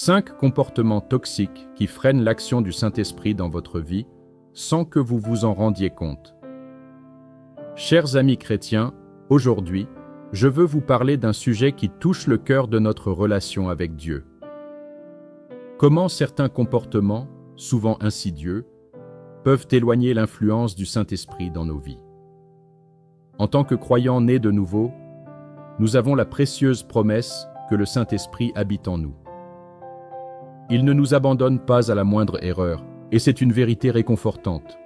5 comportements toxiques qui freinent l'action du Saint-Esprit dans votre vie sans que vous vous en rendiez compte. Chers amis chrétiens, aujourd'hui, je veux vous parler d'un sujet qui touche le cœur de notre relation avec Dieu. Comment certains comportements, souvent insidieux, peuvent éloigner l'influence du Saint-Esprit dans nos vies. En tant que croyants nés de nouveau, nous avons la précieuse promesse que le Saint-Esprit habite en nous. Il ne nous abandonne pas à la moindre erreur, et c'est une vérité réconfortante.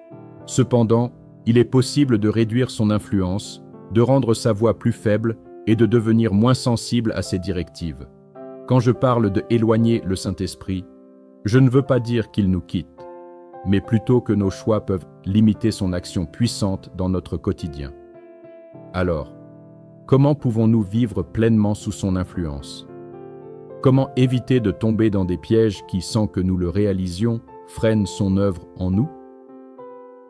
Cependant, il est possible de réduire son influence, de rendre sa voix plus faible et de devenir moins sensible à ses directives. Quand je parle de éloigner le Saint-Esprit, je ne veux pas dire qu'il nous quitte, mais plutôt que nos choix peuvent limiter son action puissante dans notre quotidien. Alors, comment pouvons-nous vivre pleinement sous son influence? Comment éviter de tomber dans des pièges qui, sans que nous le réalisions, freinent son œuvre en nous?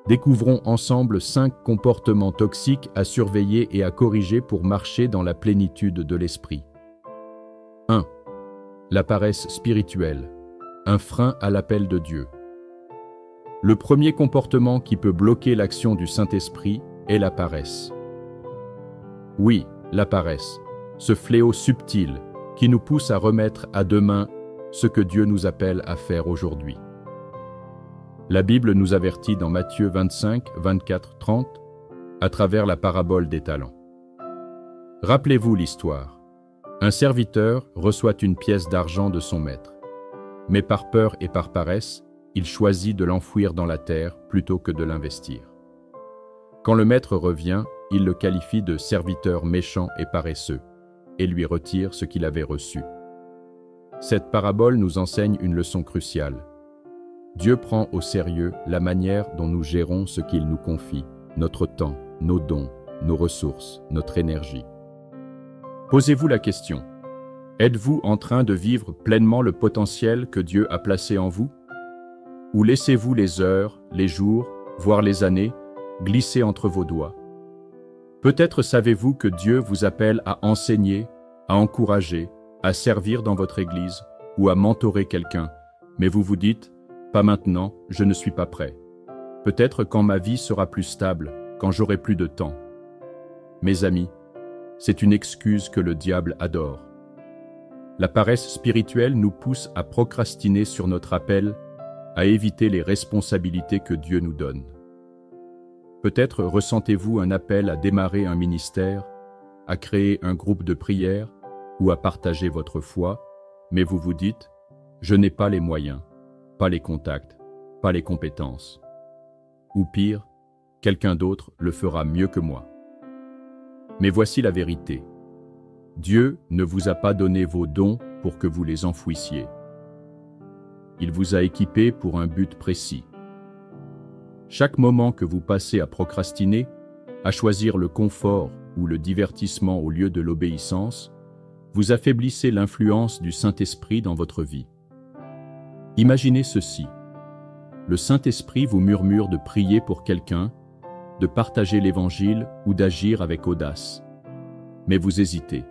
Découvrons ensemble 5 comportements toxiques à surveiller et à corriger pour marcher dans la plénitude de l'esprit. 1. La paresse spirituelle, un frein à l'appel de Dieu. Le premier comportement qui peut bloquer l'action du Saint-Esprit est la paresse. Oui, la paresse, ce fléau subtil qui nous pousse à remettre à demain ce que Dieu nous appelle à faire aujourd'hui. La Bible nous avertit dans Matthieu 25, 24, 30, à travers la parabole des talents. Rappelez-vous l'histoire. Un serviteur reçoit une pièce d'argent de son maître, mais par peur et par paresse, il choisit de l'enfouir dans la terre plutôt que de l'investir. Quand le maître revient, il le qualifie de serviteur méchant et paresseux, et lui retire ce qu'il avait reçu. Cette parabole nous enseigne une leçon cruciale. Dieu prend au sérieux la manière dont nous gérons ce qu'il nous confie, notre temps, nos dons, nos ressources, notre énergie. Posez-vous la question, êtes-vous en train de vivre pleinement le potentiel que Dieu a placé en vous? Ou laissez-vous les heures, les jours, voire les années, glisser entre vos doigts? Peut-être savez-vous que Dieu vous appelle à enseigner, à encourager, à servir dans votre église ou à mentorer quelqu'un, mais vous vous dites « Pas maintenant, je ne suis pas prêt. Peut-être quand ma vie sera plus stable, quand j'aurai plus de temps. » Mes amis, c'est une excuse que le diable adore. La paresse spirituelle nous pousse à procrastiner sur notre appel, à éviter les responsabilités que Dieu nous donne. Peut-être ressentez-vous un appel à démarrer un ministère, à créer un groupe de prière ou à partager votre foi, mais vous vous dites « Je n'ai pas les moyens, pas les contacts, pas les compétences. » Ou pire, quelqu'un d'autre le fera mieux que moi. Mais voici la vérité. Dieu ne vous a pas donné vos dons pour que vous les enfouissiez. Il vous a équipé pour un but précis. Chaque moment que vous passez à procrastiner, à choisir le confort ou le divertissement au lieu de l'obéissance, vous affaiblissez l'influence du Saint-Esprit dans votre vie. Imaginez ceci. Le Saint-Esprit vous murmure de prier pour quelqu'un, de partager l'Évangile ou d'agir avec audace. Mais vous hésitez.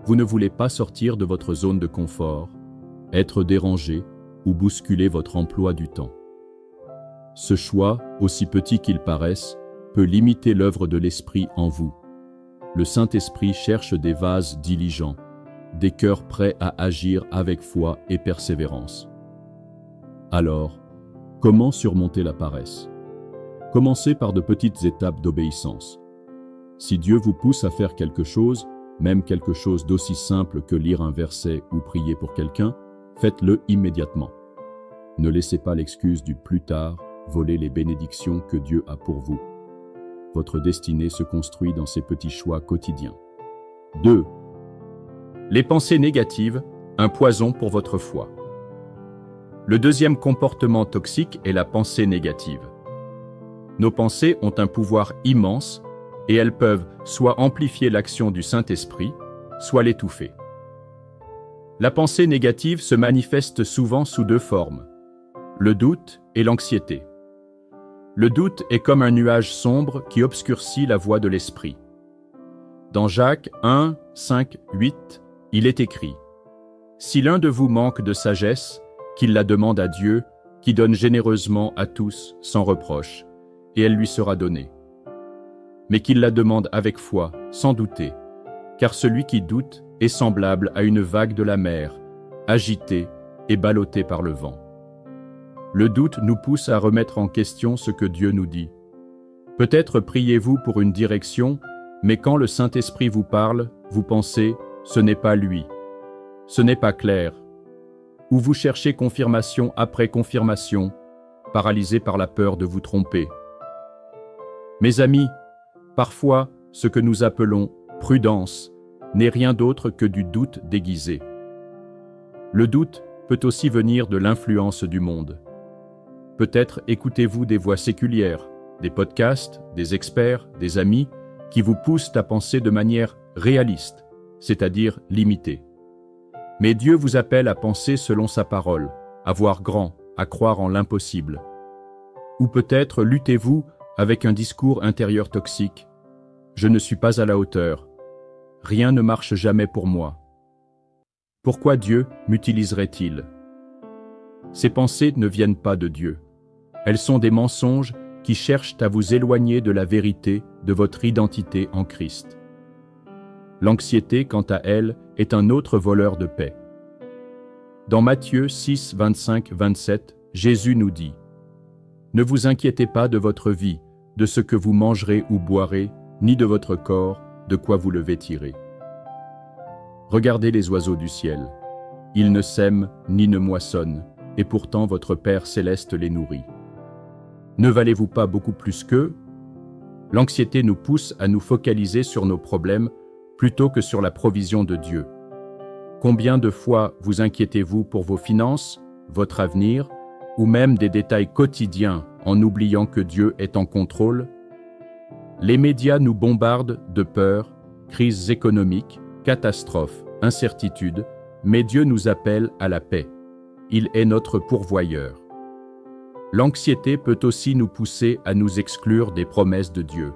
Vous ne voulez pas sortir de votre zone de confort, être dérangé ou bousculer votre emploi du temps. Ce choix, aussi petit qu'il paraisse, peut limiter l'œuvre de l'Esprit en vous. Le Saint-Esprit cherche des vases diligents, des cœurs prêts à agir avec foi et persévérance. Alors, comment surmonter la paresse? Commencez par de petites étapes d'obéissance. Si Dieu vous pousse à faire quelque chose, même quelque chose d'aussi simple que lire un verset ou prier pour quelqu'un, faites-le immédiatement. Ne laissez pas l'excuse du plus tard voler les bénédictions que Dieu a pour vous. Votre destinée se construit dans ces petits choix quotidiens. 2. Les pensées négatives, un poison pour votre foi. Le deuxième comportement toxique est la pensée négative. Nos pensées ont un pouvoir immense et elles peuvent soit amplifier l'action du Saint-Esprit, soit l'étouffer. La pensée négative se manifeste souvent sous 2 formes, le doute et l'anxiété. Le doute est comme un nuage sombre qui obscurcit la voie de l'esprit. Dans Jacques 1, 5, 8, il est écrit « Si l'un de vous manque de sagesse, qu'il la demande à Dieu, qui donne généreusement à tous sans reproche, et elle lui sera donnée. Mais qu'il la demande avec foi, sans douter, car celui qui doute est semblable à une vague de la mer, agitée et ballottée par le vent. Le doute nous pousse à remettre en question ce que Dieu nous dit. Peut-être priez-vous pour une direction, mais quand le Saint-Esprit vous parle, vous pensez « ce n'est pas lui ». Ce n'est pas clair. Ou vous cherchez confirmation après confirmation, paralysé par la peur de vous tromper. Mes amis, parfois, ce que nous appelons prudence n'est rien d'autre que du doute déguisé. Le doute peut aussi venir de l'influence du monde. Peut-être écoutez-vous des voix séculières, des podcasts, des experts, des amis qui vous poussent à penser de manière réaliste, c'est-à-dire limitée. Mais Dieu vous appelle à penser selon sa parole, à voir grand, à croire en l'impossible. Ou peut-être luttez-vous avec un discours intérieur toxique. Je ne suis pas à la hauteur. Rien ne marche jamais pour moi. Pourquoi Dieu m'utiliserait-il? Ces pensées ne viennent pas de Dieu. Elles sont des mensonges qui cherchent à vous éloigner de la vérité de votre identité en Christ. L'anxiété, quant à elle, est un autre voleur de paix. Dans Matthieu 6, 25-27, Jésus nous dit « Ne vous inquiétez pas de votre vie, de ce que vous mangerez ou boirez, ni de votre corps, de quoi vous le vêtirez. Regardez les oiseaux du ciel. Ils ne sèment ni ne moissonnent, et pourtant votre Père céleste les nourrit. Ne valez-vous pas beaucoup plus qu'eux? L'anxiété nous pousse à nous focaliser sur nos problèmes plutôt que sur la provision de Dieu. Combien de fois vous inquiétez-vous pour vos finances, votre avenir, ou même des détails quotidiens en oubliant que Dieu est en contrôle? Les médias nous bombardent de peurs, crises économiques, catastrophes, incertitudes, mais Dieu nous appelle à la paix. Il est notre pourvoyeur. L'anxiété peut aussi nous pousser à nous exclure des promesses de Dieu.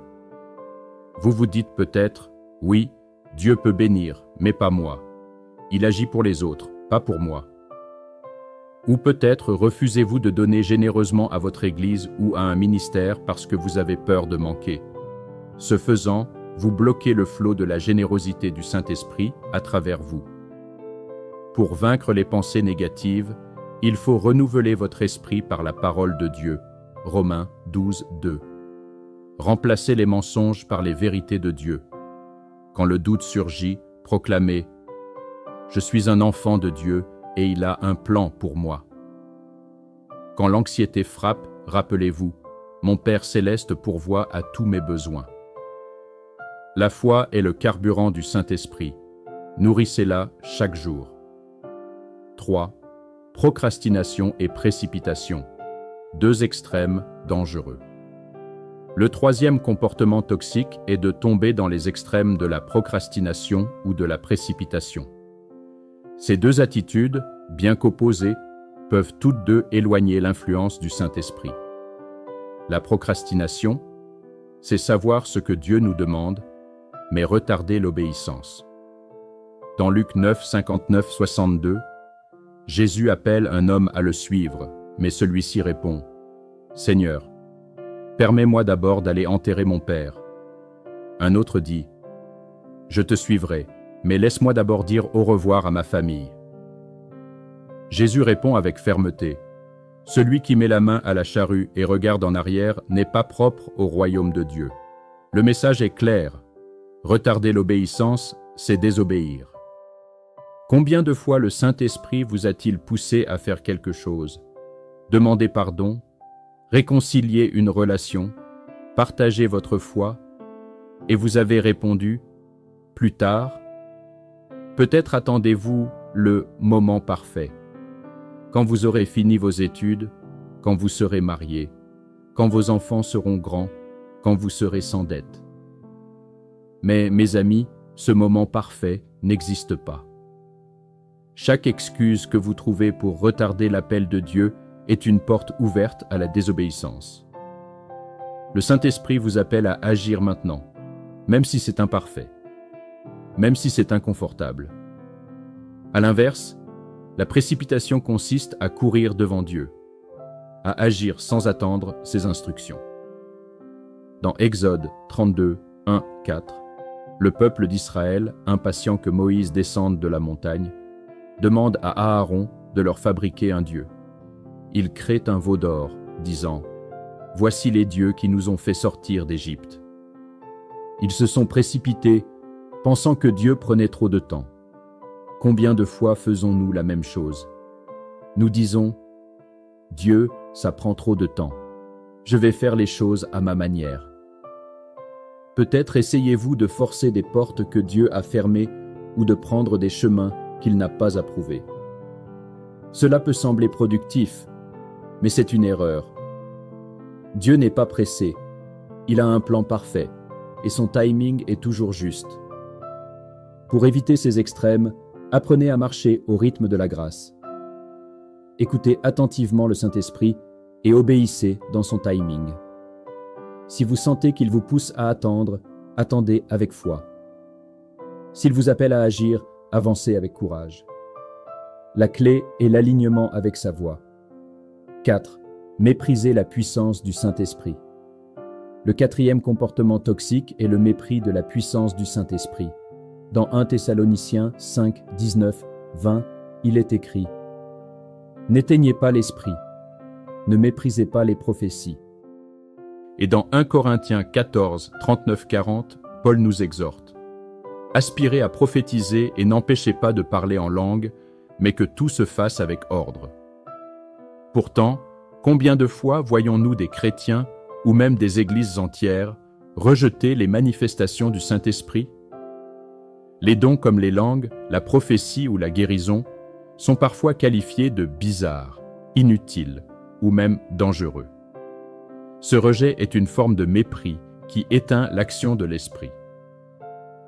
Vous vous dites peut-être, oui, Dieu peut bénir, mais pas moi. Il agit pour les autres, pas pour moi. Ou peut-être refusez-vous de donner généreusement à votre Église ou à un ministère parce que vous avez peur de manquer. Ce faisant, vous bloquez le flot de la générosité du Saint-Esprit à travers vous. Pour vaincre les pensées négatives, il faut renouveler votre esprit par la parole de Dieu. Romains 12, 2. Remplacez les mensonges par les vérités de Dieu. Quand le doute surgit, proclamez « Je suis un enfant de Dieu et il a un plan pour moi. » Quand l'anxiété frappe, rappelez-vous « Mon Père céleste pourvoit à tous mes besoins. » La foi est le carburant du Saint-Esprit. Nourrissez-la chaque jour. 3. Procrastination et précipitation. Deux extrêmes dangereux. Le troisième comportement toxique est de tomber dans les extrêmes de la procrastination ou de la précipitation. Ces deux attitudes, bien qu'opposées, peuvent toutes deux éloigner l'influence du Saint-Esprit. La procrastination, c'est savoir ce que Dieu nous demande, mais retarder l'obéissance. Dans Luc 9, 59-62, Jésus appelle un homme à le suivre, mais celui-ci répond « Seigneur, permets-moi d'abord d'aller enterrer mon père. » Un autre dit « Je te suivrai, mais laisse-moi d'abord dire au revoir à ma famille. » Jésus répond avec fermeté « Celui qui met la main à la charrue et regarde en arrière n'est pas propre au royaume de Dieu. » Le message est clair. Retarder l'obéissance, c'est désobéir. Combien de fois le Saint-Esprit vous a-t-il poussé à faire quelque chose? Demander pardon, réconcilier une relation, partager votre foi, et vous avez répondu « plus tard ». Peut-être attendez-vous le moment parfait, quand vous aurez fini vos études, quand vous serez marié, quand vos enfants seront grands, quand vous serez sans dette. Mais, mes amis, ce moment parfait n'existe pas. Chaque excuse que vous trouvez pour retarder l'appel de Dieu est une porte ouverte à la désobéissance. Le Saint-Esprit vous appelle à agir maintenant, même si c'est imparfait, même si c'est inconfortable. À l'inverse, La précipitation consiste à courir devant Dieu, à agir sans attendre ses instructions. Dans Exode 32, 1, 4, le peuple d'Israël, impatient que Moïse descende de la montagne, demande à Aaron de leur fabriquer un dieu. Il crée un veau d'or, disant « Voici les dieux qui nous ont fait sortir d'Égypte. » Ils se sont précipités, pensant que Dieu prenait trop de temps. Combien de fois faisons-nous la même chose? Nous disons « Dieu, ça prend trop de temps. Je vais faire les choses à ma manière. » Peut-être essayez-vous de forcer des portes que Dieu a fermées ou de prendre des chemins qu'il n'a pas approuvés. Cela peut sembler productif, mais c'est une erreur. Dieu n'est pas pressé, il a un plan parfait, et son timing est toujours juste. Pour éviter ces extrêmes, apprenez à marcher au rythme de la grâce. Écoutez attentivement le Saint-Esprit et obéissez dans son timing. Si vous sentez qu'il vous pousse à attendre, attendez avec foi. S'il vous appelle à agir, avancez avec courage. La clé est l'alignement avec sa voix. 4. Méprisez la puissance du Saint-Esprit. Le quatrième comportement toxique est le mépris de la puissance du Saint-Esprit. Dans 1 Thessaloniciens 5, 19, 20, il est écrit « N'éteignez pas l'esprit, ne méprisez pas les prophéties. » Et dans 1 Corinthiens 14, 39-40, Paul nous exhorte « Aspirez à prophétiser et n'empêchez pas de parler en langue, mais que tout se fasse avec ordre. » Pourtant, combien de fois voyons-nous des chrétiens, ou même des églises entières, rejeter les manifestations du Saint-Esprit? Les dons comme les langues, la prophétie ou la guérison sont parfois qualifiés de bizarres, inutiles ou même dangereux. Ce rejet est une forme de mépris qui éteint l'action de l'Esprit.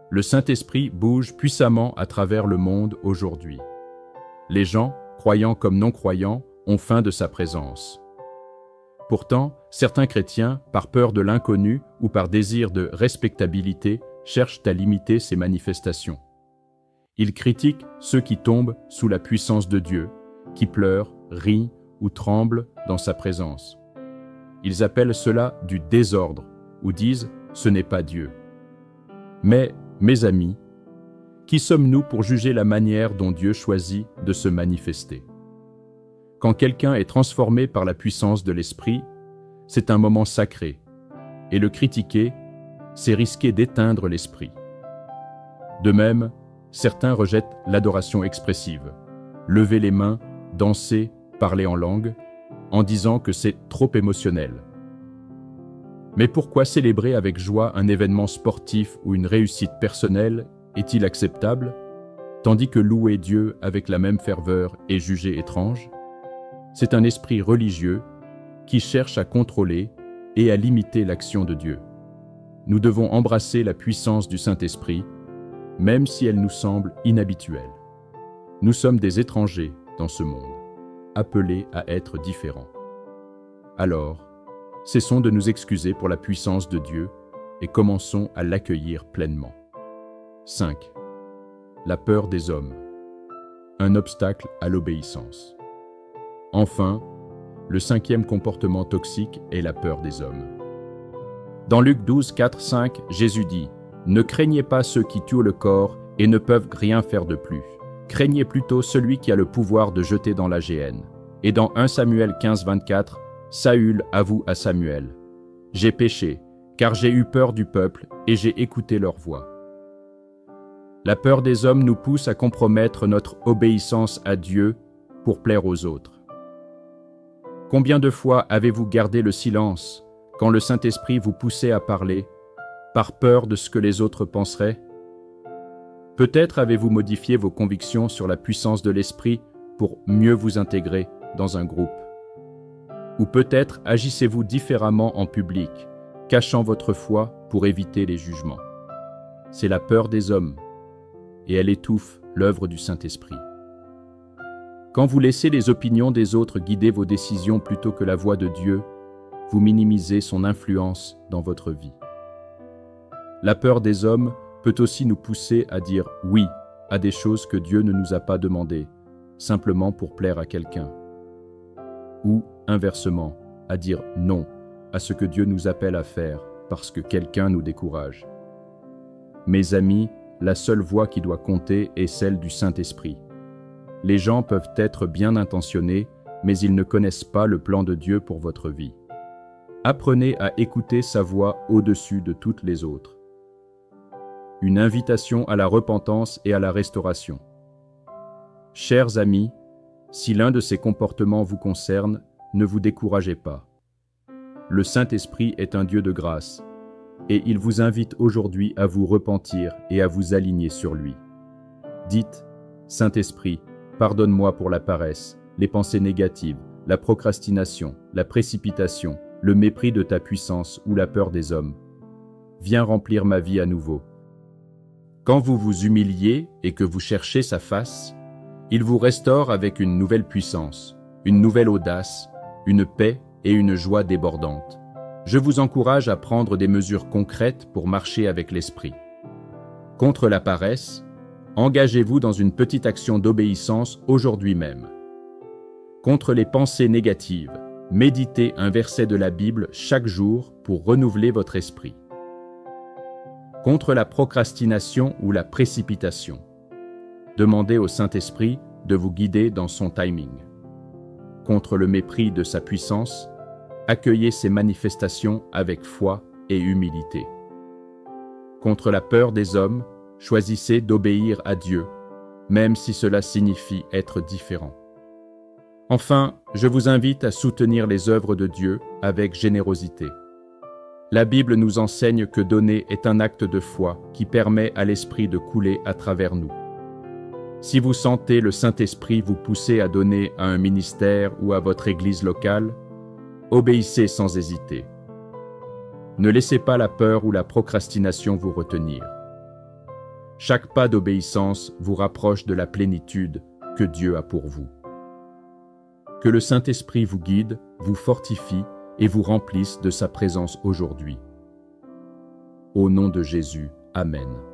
Le Saint-Esprit bouge puissamment à travers le monde aujourd'hui. Les gens, croyants comme non-croyants, ont faim de sa présence. Pourtant, certains chrétiens, par peur de l'inconnu ou par désir de respectabilité, cherchent à limiter ces manifestations. Ils critiquent ceux qui tombent sous la puissance de Dieu, qui pleurent, rient ou tremblent dans sa présence. Ils appellent cela du désordre ou disent « ce n'est pas Dieu ». Mais, mes amis, qui sommes-nous pour juger la manière dont Dieu choisit de se manifester? Quand quelqu'un est transformé par la puissance de l'Esprit, c'est un moment sacré, et le critiquer, c'est risquer d'éteindre l'Esprit. De même, certains rejettent l'adoration expressive, lever les mains, danser, parler en langue, en disant que c'est trop émotionnel. Mais pourquoi célébrer avec joie un événement sportif ou une réussite personnelle est-il acceptable, tandis que louer Dieu avec la même ferveur est jugé étrange? C'est un esprit religieux qui cherche à contrôler et à limiter l'action de Dieu. Nous devons embrasser la puissance du Saint-Esprit, même si elle nous semble inhabituelle. Nous sommes des étrangers dans ce monde, appelés à être différents. Alors, cessons de nous excuser pour la puissance de Dieu et commençons à l'accueillir pleinement. 5. La peur des hommes. Un obstacle à l'obéissance. Enfin, le cinquième comportement toxique est la peur des hommes. Dans Luc 12, 4, 5, Jésus dit « Ne craignez pas ceux qui tuent le corps et ne peuvent rien faire de plus. Craignez plutôt celui qui a le pouvoir de jeter dans la géhenne. » Et dans 1 Samuel 15, 24, Saül avoue à Samuel « J'ai péché, car j'ai eu peur du peuple et j'ai écouté leur voix. » La peur des hommes nous pousse à compromettre notre obéissance à Dieu pour plaire aux autres. Combien de fois avez-vous gardé le silence quand le Saint-Esprit vous poussait à parler, par peur de ce que les autres penseraient? Peut-être avez-vous modifié vos convictions sur la puissance de l'Esprit pour mieux vous intégrer dans un groupe. Ou peut-être agissez-vous différemment en public, cachant votre foi pour éviter les jugements. C'est la peur des hommes, et elle étouffe l'œuvre du Saint-Esprit. Quand vous laissez les opinions des autres guider vos décisions plutôt que la voix de Dieu, vous minimisez son influence dans votre vie. La peur des hommes peut aussi nous pousser à dire « oui » à des choses que Dieu ne nous a pas demandées, simplement pour plaire à quelqu'un. Ou, inversement, à dire non à ce que Dieu nous appelle à faire parce que quelqu'un nous décourage. Mes amis, la seule voie qui doit compter est celle du Saint-Esprit. Les gens peuvent être bien intentionnés, mais ils ne connaissent pas le plan de Dieu pour votre vie. Apprenez à écouter sa voix au-dessus de toutes les autres. Une invitation à la repentance et à la restauration. Chers amis, si l'un de ces comportements vous concerne, ne vous découragez pas. Le Saint-Esprit est un Dieu de grâce, et il vous invite aujourd'hui à vous repentir et à vous aligner sur lui. Dites, Saint-Esprit, pardonne-moi pour la paresse, les pensées négatives, la procrastination, la précipitation, le mépris de ta puissance ou la peur des hommes. Viens remplir ma vie à nouveau. Quand vous vous humiliez et que vous cherchez sa face, il vous restaure avec une nouvelle puissance, une nouvelle audace, une paix et une joie débordante. Je vous encourage à prendre des mesures concrètes pour marcher avec l'Esprit. Contre la paresse, engagez-vous dans une petite action d'obéissance aujourd'hui même. Contre les pensées négatives, méditez un verset de la Bible chaque jour pour renouveler votre esprit. Contre la procrastination ou la précipitation, demandez au Saint-Esprit de vous guider dans son timing. Contre le mépris de sa puissance, accueillez ses manifestations avec foi et humilité. Contre la peur des hommes, choisissez d'obéir à Dieu, même si cela signifie être différent. Enfin, je vous invite à soutenir les œuvres de Dieu avec générosité. La Bible nous enseigne que donner est un acte de foi qui permet à l'Esprit de couler à travers nous. Si vous sentez le Saint-Esprit vous pousser à donner à un ministère ou à votre église locale, obéissez sans hésiter. Ne laissez pas la peur ou la procrastination vous retenir. Chaque pas d'obéissance vous rapproche de la plénitude que Dieu a pour vous. Que le Saint-Esprit vous guide, vous fortifie et vous remplisse de sa présence aujourd'hui. Au nom de Jésus, Amen.